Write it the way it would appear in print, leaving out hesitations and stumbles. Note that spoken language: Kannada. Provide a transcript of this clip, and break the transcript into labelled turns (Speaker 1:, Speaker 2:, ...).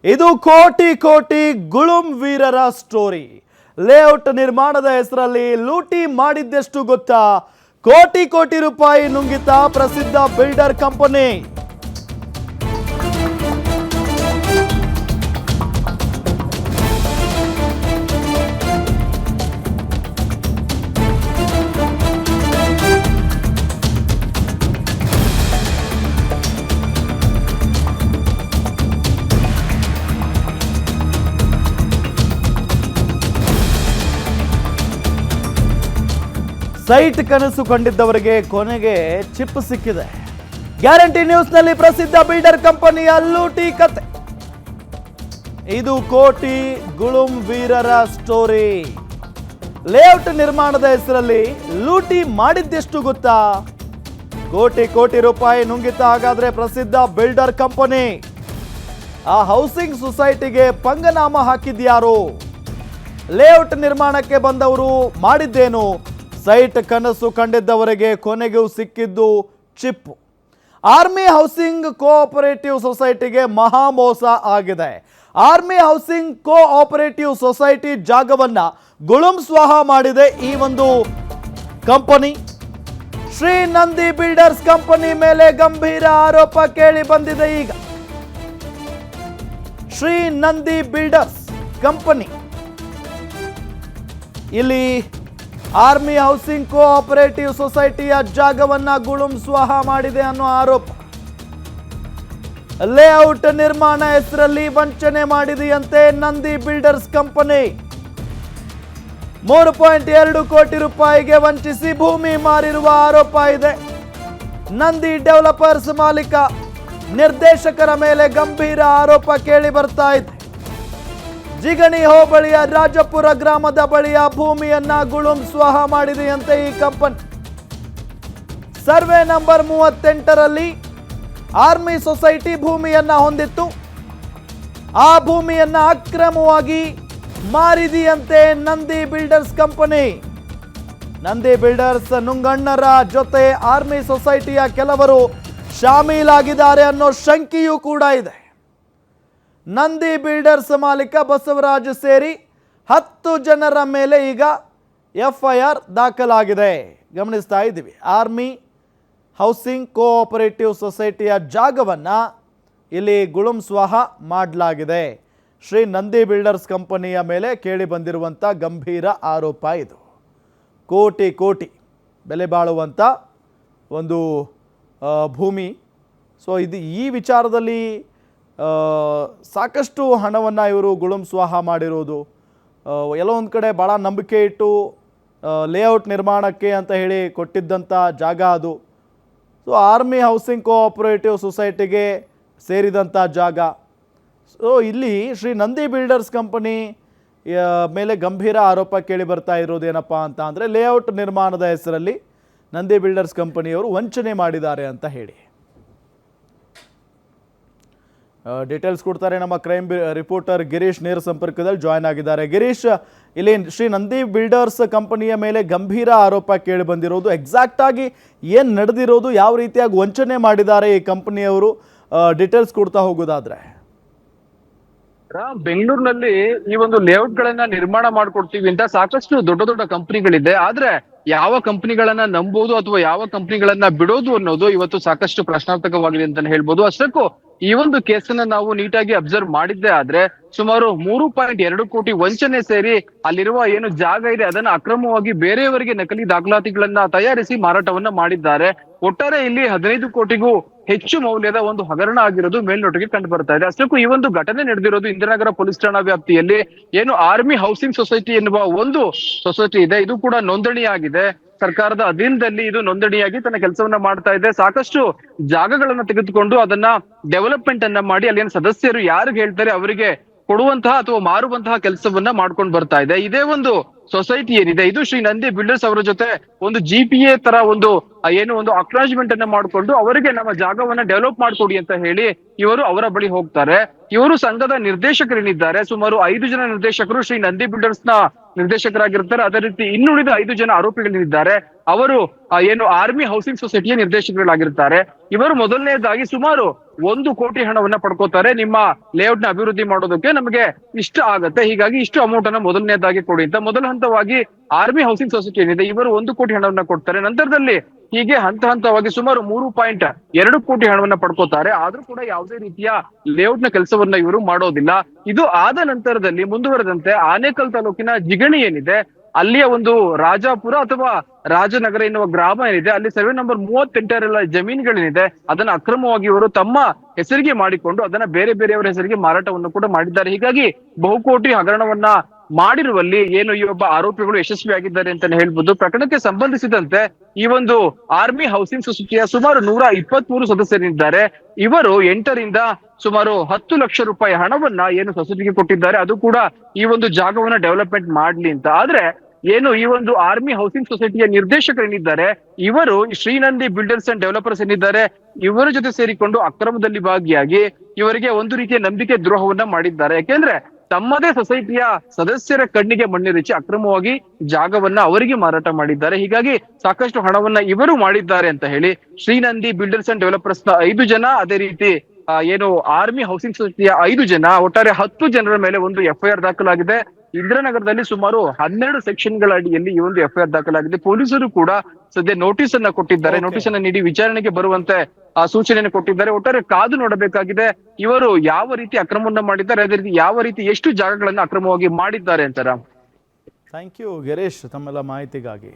Speaker 1: ಇದು ಕೋಟಿ ಕೋಟಿ ಗುಳುಂ ವೀರರ ಸ್ಟೋರಿ. ಲೇಔಟ್ ನಿರ್ಮಾಣದ ಹೆಸರಲ್ಲಿ ಲೂಟಿ ಮಾಡಿದ್ದೆಷ್ಟು ಗೊತ್ತಾ? ಕೋಟಿ ಕೋಟಿ ರೂಪಾಯಿ ನುಂಗಿತ ಪ್ರಸಿದ್ಧ ಬಿಲ್ಡರ್ ಕಂಪನಿ. ಸೈಟ್ ಕನಸು ಕಂಡಿದ್ದವರಿಗೆ ಕೊನೆಗೆ ಚಿಪ್ ಸಿಕ್ಕಿದೆ. ಗ್ಯಾರಂಟಿ ನ್ಯೂಸ್ನಲ್ಲಿ ಪ್ರಸಿದ್ಧ ಬಿಲ್ಡರ್ ಕಂಪನಿಯ ಲೂಟಿ ಕತೆ. ಇದು ಕೋಟಿ ಗುಳುಂ ವೀರರ ಸ್ಟೋರಿ. ಲೇಔಟ್ ನಿರ್ಮಾಣದ ಹೆಸರಲ್ಲಿ ಲೂಟಿ ಮಾಡಿದ್ದೆಷ್ಟು ಗೊತ್ತಾ? ಕೋಟಿ ಕೋಟಿ ರೂಪಾಯಿ ನುಂಗಿತ ಹಾಗಾದ್ರೆ ಪ್ರಸಿದ್ಧ ಬಿಲ್ಡರ್ ಕಂಪನಿ. ಆ ಹೌಸಿಂಗ್ ಸೊಸೈಟಿಗೆ ಪಂಗನಾಮ ಹಾಕಿದ್ಯಾರು? ಲೇಔಟ್ ನಿರ್ಮಾಣಕ್ಕೆ ಬಂದವರು ಮಾಡಿದ್ದೇನು? ಸೈಟ್ ಕನಸು ಕಂಡಿದ್ದವರಿಗೆ ಕೊನೆಗೂ ಸಿಕ್ಕಿದ್ದು ಚಿಪ್. ಆರ್ಮಿ ಹೌಸಿಂಗ್ ಕೋಆಪರೇಟಿವ್ ಸೊಸೈಟಿಗೆ ಮಹಾ ಮೋಸ ಆಗಿದೆ. ಆರ್ಮಿ ಹೌಸಿಂಗ್ ಕೋಆಪರೇಟಿವ್ ಸೊಸೈಟಿ ಜಾಗವನ್ನ ಗುಳುಂ ಸ್ವಾಹ ಮಾಡಿದೆ ಈ ಒಂದು company. Shri Nandi builders company ಮೇಲೆ ಗಂಭೀರ ಆರೋಪ ಕೇಳಿ ಬಂದಿದೆ. ಈಗ ಶ್ರೀ ನಂದಿ ಬಿಲ್ಡರ್ಸ್ ಕಂಪನಿ ಇಲ್ಲಿ ಆರ್ಮಿ ಹೌಸಿಂಗ್ ಕೋಆಪರೇಟಿವ್ ಸೊಸೈಟಿಯ ಜಾಗವನ್ನ ಗುಳುಂ ಸ್ವಾಹ ಮಾಡಿದೆ ಅನ್ನೋ ಆರೋಪ. ಲೇಔಟ್ ನಿರ್ಮಾಣ ಹೆಸರಲ್ಲಿ ವಂಚನೆ ಮಾಡಿದೆಯಂತೆ ನಂದಿ ಬಿಲ್ಡರ್ಸ್ ಕಂಪನಿ. 3.2 ಕೋಟಿ ರೂಪಾಯಿಗೆ ವಂಚಿಸಿ ಭೂಮಿ ಮಾರಿರುವ ಆರೋಪ ಇದೆ. ನಂದಿ ಡೆವಲಪರ್ಸ್ ಮಾಲೀಕ ನಿರ್ದೇಶಕರ ಮೇಲೆ ಗಂಭೀರ ಆರೋಪ ಕೇಳಿ ಬರ್ತಾ ಇದೆ. ಜಿಗಣಿ ಹೋಬಳಿಯ ರಾಜಪುರ ಗ್ರಾಮದ ಬಳಿಯ ಭೂಮಿಯನ್ನ ಗುಳುಂ ಸ್ವಾಹ ಮಾಡಿದೆಯಂತೆ ಈ ಕಂಪನಿ. ಸರ್ವೆ ನಂಬರ್ 38ರಲ್ಲಿ ಆರ್ಮಿ ಸೊಸೈಟಿ ಭೂಮಿಯನ್ನ ಹೊಂದಿತ್ತು. ಆ ಭೂಮಿಯನ್ನ ಅಕ್ರಮವಾಗಿ ಮಾರಿದೆಯಂತೆ Nandi builders company. Nandi builders ನುಂಗಣ್ಣರ ಜೊತೆ ಆರ್ಮಿ ಸೊಸೈಟಿಯ ಕೆಲವರು ಶಾಮೀಲಾಗಿದ್ದಾರೆ ಅನ್ನೋ ಶಂಕೆಯೂ ಕೂಡ ಇದೆ. ನಂದಿ ಬಿಲ್ಡರ್ಸ್ ಮಾಲೀಕ ಬಸವರಾಜ್ ಸೇರಿ 10 ಜನರ ಮೇಲೆ ಈಗ FIR ದಾಖಲಾಗಿದೆ. ಗಮನಿಸ್ತಾ ಇದ್ದೀವಿ. ಆರ್ಮಿ ಹೌಸಿಂಗ್ ಕೋಆಪರೇಟಿವ್ ಸೊಸೈಟಿಯ ಜಾಗವನ್ನು ಇಲ್ಲಿ ಗುಳುಂ ಸ್ವಾಹ ಮಾಡಲಾಗಿದೆ. ಶ್ರೀ ನಂದಿ ಬಿಲ್ಡರ್ಸ್ ಕಂಪನಿಯ ಮೇಲೆ ಕೇಳಿ ಬಂದಿರುವಂಥ ಗಂಭೀರ ಆರೋಪ ಇದು. ಕೋಟಿ ಕೋಟಿ ಬೆಲೆ ಬಾಳುವಂಥ ಒಂದು ಭೂಮಿ. ಸೊ ಇದು ಈ ವಿಚಾರದಲ್ಲಿ ಸಾಕಷ್ಟು ಹಣವನ್ನು ಇವರು ಗುಳುಂ ಸ್ವಾಹ ಮಾಡಿರೋದು. ಎಲ್ಲೋ ಒಂದು ಕಡೆ ಭಾಳ ನಂಬಿಕೆ ಇಟ್ಟು ಲೇಔಟ್ ನಿರ್ಮಾಣಕ್ಕೆ ಅಂತ ಹೇಳಿ ಕೊಟ್ಟಿದ್ದಂಥ ಜಾಗ ಅದು. ಸೊ ಆರ್ಮಿ ಹೌಸಿಂಗ್ ಕೋಆಪರೇಟಿವ್ ಸೊಸೈಟಿಗೆ ಸೇರಿದಂಥ ಜಾಗ. ಸೊ ಇಲ್ಲಿ ಶ್ರೀ ನಂದಿ ಬಿಲ್ಡರ್ಸ್ ಕಂಪನಿ ಮೇಲೆ ಗಂಭೀರ ಆರೋಪ ಕೇಳಿ ಬರ್ತಾ ಇರೋದೇನಪ್ಪ ಅಂತ ಅಂದರೆ ಲೇಔಟ್ ನಿರ್ಮಾಣದ ಹೆಸರಲ್ಲಿ ನಂದಿ ಬಿಲ್ಡರ್ಸ್ ಕಂಪನಿಯವರು ವಂಚನೆ ಮಾಡಿದ್ದಾರೆ ಅಂತ ಹೇಳಿ. ಡೀಟೇಲ್ಸ್ ಕೊಡ್ತಾರೆ ನಮ್ಮ ಕ್ರೈಮ್ ರಿಪೋರ್ಟರ್ ಗಿರೀಶ್ ನೇರ ಸಂಪರ್ಕದಲ್ಲಿ ಜಾಯ್ನ್ ಆಗಿದ್ದಾರೆ. ಗಿರೀಶ್, ಇಲ್ಲಿ ಶ್ರೀ ನಂದಿ ಬಿಲ್ಡರ್ಸ್ ಕಂಪನಿಯ ಮೇಲೆ ಗಂಭೀರ ಆರೋಪ ಕೇಳಿ ಬಂದಿರೋದು, ಎಕ್ಸಾಕ್ಟ್ ಆಗಿ ಏನು ನಡೆದಿರೋದು, ಯಾವ ರೀತಿಯಾಗಿ ವಂಚನೆ ಮಾಡಿದ್ದಾರೆ ಈ ಕಂಪನಿಯವರು, ಡೀಟೇಲ್ಸ್ ಕೊಡ್ತಾ ಹೋಗೋದಾದ್ರೆ.
Speaker 2: ಬೆಂಗಳೂರಿನಲ್ಲಿ ಈ ಒಂದು ಲೇಔಟ್ ಗಳನ್ನ ನಿರ್ಮಾಣ ಮಾಡ್ಕೊಡ್ತೀವಿ ಅಂತ ಸಾಕಷ್ಟು ದೊಡ್ಡ ದೊಡ್ಡ ಕಂಪನಿಗಳಿದೆ. ಆದ್ರೆ ಯಾವ ಕಂಪನಿಗಳನ್ನ ನಂಬೋದು ಅಥವಾ ಯಾವ ಕಂಪನಿಗಳನ್ನ ಬಿಡೋದು ಅನ್ನೋದು ಇವತ್ತು ಸಾಕಷ್ಟು ಪ್ರಶ್ನಾರ್ಥಕವಾಗಿದೆ ಅಂತಾನೆ ಹೇಳ್ಬೋದು. ಅಷ್ಟಕ್ಕೂ ಈ ಒಂದು ಕೇಸನ್ನ ನಾವು ನೀಟಾಗಿ ಅಬ್ಸರ್ವ್ ಮಾಡಿದ್ದೆ ಆದ್ರೆ ಸುಮಾರು 3.2 ಕೋಟಿ ವಂಚನೆ ಸೇರಿ ಅಲ್ಲಿರುವ ಏನು ಜಾಗ ಇದೆ ಅದನ್ನ ಅಕ್ರಮವಾಗಿ ಬೇರೆಯವರಿಗೆ ನಕಲಿ ದಾಖಲಾತಿಗಳನ್ನ ತಯಾರಿಸಿ ಮಾರಾಟವನ್ನ ಮಾಡಿದ್ದಾರೆ. ಒಟ್ಟಾರೆ ಇಲ್ಲಿ 15 ಕೋಟಿಗೂ ಹೆಚ್ಚು ಮೌಲ್ಯದ ಒಂದು ಹಗರಣ ಆಗಿರೋದು ಮೇಲ್ನೋಟಿಗೆ ಕಂಡು ಬರ್ತಾ ಇದೆ. ಅಷ್ಟಕ್ಕೂ ಈ ಒಂದು ಘಟನೆ ನಡೆದಿರೋದು ಇಂದಿರಾನಗರ ಪೊಲೀಸ್ ಠಾಣಾ ವ್ಯಾಪ್ತಿಯಲ್ಲಿ ಏನು ಆರ್ಮಿ ಹೌಸಿಂಗ್ ಸೊಸೈಟಿ ಎನ್ನುವ ಒಂದು ಸೊಸೈಟಿ ಇದೆ. ಇದು ಕೂಡ ನೋಂದಣಿಯಾಗಿದೆ, ಸರ್ಕಾರದ ಅಧೀನದಲ್ಲಿ ಇದು ನೋಂದಣಿಯಾಗಿ ತನ್ನ ಕೆಲಸವನ್ನ ಮಾಡ್ತಾ ಇದೆ. ಸಾಕಷ್ಟು ಜಾಗಗಳನ್ನ ತೆಗೆದುಕೊಂಡು ಅದನ್ನ ಡೆವಲಪ್ಮೆಂಟ್ ಅನ್ನ ಮಾಡಿ ಅಲ್ಲಿನ ಸದಸ್ಯರು ಯಾರಿಗೆ ಹೇಳ್ತಾರೆ ಅವರಿಗೆ ಕೊಡುವಂತಹ ಅಥವಾ ಮಾರುವಂತಹ ಕೆಲಸವನ್ನ ಮಾಡ್ಕೊಂಡು ಬರ್ತಾ ಇದೆ. ಇದೇ ಒಂದು ಸೊಸೈಟಿ ಏನಿದೆ ಇದು ಶ್ರೀ ನಂದಿ ಬಿಲ್ಡರ್ಸ್ ಅವರ ಜೊತೆ ಒಂದು GPA ತರ ಒಂದು ಏನು ಒಂದು ಅಕ್ನಾಲಜ್ಮೆಂಟ್ ಅನ್ನ ಮಾಡಿಕೊಂಡು ಅವರಿಗೆ ನಮ್ಮ ಜಾಗವನ್ನ ಡೆವಲಪ್ ಮಾಡ್ಕೊಡಿ ಅಂತ ಹೇಳಿ ಇವರು ಅವರ ಬಳಿ ಹೋಗ್ತಾರೆ. ಇವರು ಸಂಘದ ನಿರ್ದೇಶಕರೇನಿದ್ದಾರೆ ಸುಮಾರು 5 ಜನ ನಿರ್ದೇಶಕರು ಶ್ರೀ ನಂದಿ ಬಿಲ್ಡರ್ಸ್ ನ ನಿರ್ದೇಶಕರಾಗಿರ್ತಾರೆ. ಅದೇ ರೀತಿ ಇನ್ನುಳಿದ 5 ಜನ ಆರೋಪಿಗಳಿದ್ದಾರೆ, ಅವರು ಏನು ಆರ್ಮಿ ಹೌಸಿಂಗ್ ಸೊಸೈಟಿಯ ನಿರ್ದೇಶಕರಾಗಿರ್ತಾರೆ. ಇವರು ಮೊದಲನೇದಾಗಿ ಸುಮಾರು 1 ಕೋಟಿ ಹಣವನ್ನ ಪಡ್ಕೋತಾರೆ. ನಿಮ್ಮ ಲೇಔಟ್ ನ ಅಭಿವೃದ್ಧಿ ಮಾಡೋದಕ್ಕೆ ನಮಗೆ ಇಷ್ಟ ಆಗತ್ತೆ, ಹೀಗಾಗಿ ಇಷ್ಟು ಅಮೌಂಟ್ ಅನ್ನ ಮೊದಲನೇದಾಗಿ ಕೊಡಿ ಅಂತ ಮೊದಲ ಹಂತವಾಗಿ ಆರ್ಮಿ ಹೌಸಿಂಗ್ ಸೊಸೈಟಿ ಏನಿದೆ ಇವರು 1 ಕೋಟಿ ಹಣವನ್ನ ಕೊಡ್ತಾರೆ. ನಂತರದಲ್ಲಿ ಹೀಗೆ ಹಂತ ಹಂತವಾಗಿ ಸುಮಾರು 3.2 ಕೋಟಿ ಹಣವನ್ನ ಪಡ್ಕೋತಾರೆ. ಆದ್ರೂ ಕೂಡ ಯಾವುದೇ ರೀತಿಯ ಲೇಔಟ್ ನ ಕೆಲಸವನ್ನ ಇವರು ಮಾಡೋದಿಲ್ಲ. ಇದು ಆದ ನಂತರದಲ್ಲಿ ಮುಂದುವರೆದಂತೆ ಆನೇಕಲ್ ತಾಲೂಕಿನ ಜಿಗಣಿ ಏನಿದೆ ಅಲ್ಲಿಯ ಒಂದು ರಾಜಾಪುರ ಅಥವಾ ರಾಜನಗರ ಎನ್ನುವ ಗ್ರಾಮ ಏನಿದೆ ಅಲ್ಲಿ ಸರ್ವೆ ನಂಬರ್ 38 ಜಮೀನುಗಳೇನಿದೆ ಅದನ್ನ ಅಕ್ರಮವಾಗಿ ಇವರು ತಮ್ಮ ಹೆಸರಿಗೆ ಮಾಡಿಕೊಂಡು ಅದನ್ನ ಬೇರೆ ಬೇರೆಯವರ ಹೆಸರಿಗೆ ಮಾರಾಟವನ್ನು ಕೂಡ ಮಾಡಿದ್ದಾರೆ. ಹೀಗಾಗಿ ಬಹುಕೋಟಿ ಹಗರಣವನ್ನ ಮಾಡಿರುವಲ್ಲಿ ಏನು ಈ ಒಬ್ಬ ಆರೋಪಿಗಳು ಯಶಸ್ವಿಯಾಗಿದ್ದಾರೆ ಅಂತಾನೆ ಹೇಳ್ಬೋದು. ಪ್ರಕರಣಕ್ಕೆ ಸಂಬಂಧಿಸಿದಂತೆ ಈ ಒಂದು ಆರ್ಮಿ ಹೌಸಿಂಗ್ ಸೊಸೈಟಿಯ ಸುಮಾರು 123 ಸದಸ್ಯರಿದ್ದಾರೆ. ಇವರು 8ರಿಂದ ಸುಮಾರು 10 ಲಕ್ಷ ರೂಪಾಯಿ ಹಣವನ್ನ ಏನು ಸೊಸೈಟಿಗೆ ಕೊಟ್ಟಿದ್ದಾರೆ, ಅದು ಕೂಡ ಈ ಒಂದು ಜಾಗವನ್ನ ಡೆವಲಪ್ಮೆಂಟ್ ಮಾಡ್ಲಿ ಅಂತ. ಆದ್ರೆ ಏನು ಈ ಒಂದು ಆರ್ಮಿ ಹೌಸಿಂಗ್ ಸೊಸೈಟಿಯ ನಿರ್ದೇಶಕರೇನಿದ್ದಾರೆ ಇವರು ಶ್ರೀನಂದಿ ಬಿಲ್ಡರ್ಸ್ ಅಂಡ್ ಡೆವಲಪರ್ಸ್ ಏನಿದ್ದಾರೆ ಇವರ ಜೊತೆ ಸೇರಿಕೊಂಡು ಅಕ್ರಮದಲ್ಲಿ ಭಾಗಿಯಾಗಿ ಇವರಿಗೆ ಒಂದು ರೀತಿಯ ನಂಬಿಕೆ ದ್ರೋಹವನ್ನ ಮಾಡಿದ್ದಾರೆ. ಯಾಕೆಂದ್ರೆ ತಮ್ಮದೇ ಸೊಸೈಟಿಯ ಸದಸ್ಯರ ಕಣ್ಣಿಗೆ ಮಣ್ಣಿರಿಚಿ ಅಕ್ರಮವಾಗಿ ಜಾಗವನ್ನ ಅವರಿಗೆ ಮಾರಾಟ ಮಾಡಿದ್ದಾರೆ. ಹೀಗಾಗಿ ಸಾಕಷ್ಟು ಹಣವನ್ನ ಇವರು ಮಾಡಿದ್ದಾರೆ ಅಂತ ಹೇಳಿ ಶ್ರೀನಂದಿ ಬಿಲ್ಡರ್ಸ್ ಅಂಡ್ ಡೆವಲಪರ್ಸ್ ನ 5 ಜನ, ಅದೇ ರೀತಿ ಏನು ಆರ್ಮಿ ಹೌಸಿಂಗ್ ಸೊಸೈಟಿಯ 5 ಜನ, ಒಟ್ಟಾರೆ 10 ಜನರ ಮೇಲೆ ಒಂದು FIR ದಾಖಲಾಗಿದೆ. ಇಂದ್ರನಗರದಲ್ಲಿ ಸುಮಾರು 12 ಸೆಕ್ಷನ್ಗಳ ಅಡಿಯಲ್ಲಿ ಈ ಒಂದು FIR ದಾಖಲಾಗಿದೆ. ಪೊಲೀಸರು ಕೂಡ ಸದ್ಯ ನೋಟಿಸ್ ಅನ್ನ ಕೊಟ್ಟಿದ್ದಾರೆ. ನೋಟಿಸ್ ಅನ್ನ ನೀಡಿ ವಿಚಾರಣೆಗೆ ಬರುವಂತೆ ಸೂಚನೆಯನ್ನು ಕೊಟ್ಟಿದ್ದಾರೆ. ಒಟ್ಟಾರೆ ಕಾದು ನೋಡಬೇಕಾಗಿದೆ ಇವರು ಯಾವ ರೀತಿ ಅಕ್ರಮವನ್ನ ಮಾಡಿದ್ದಾರೆ, ಅದೇ ರೀತಿ ಯಾವ ರೀತಿ ಎಷ್ಟು ಜಾಗಗಳನ್ನ ಅಕ್ರಮವಾಗಿ ಮಾಡಿದ್ದಾರೆ ಅಂತ.
Speaker 1: ಥ್ಯಾಂಕ್ ಯು ಗಿರೀಶ್ ತಮ್ಮೆಲ್ಲ ಮಾಹಿತಿಗಾಗಿ.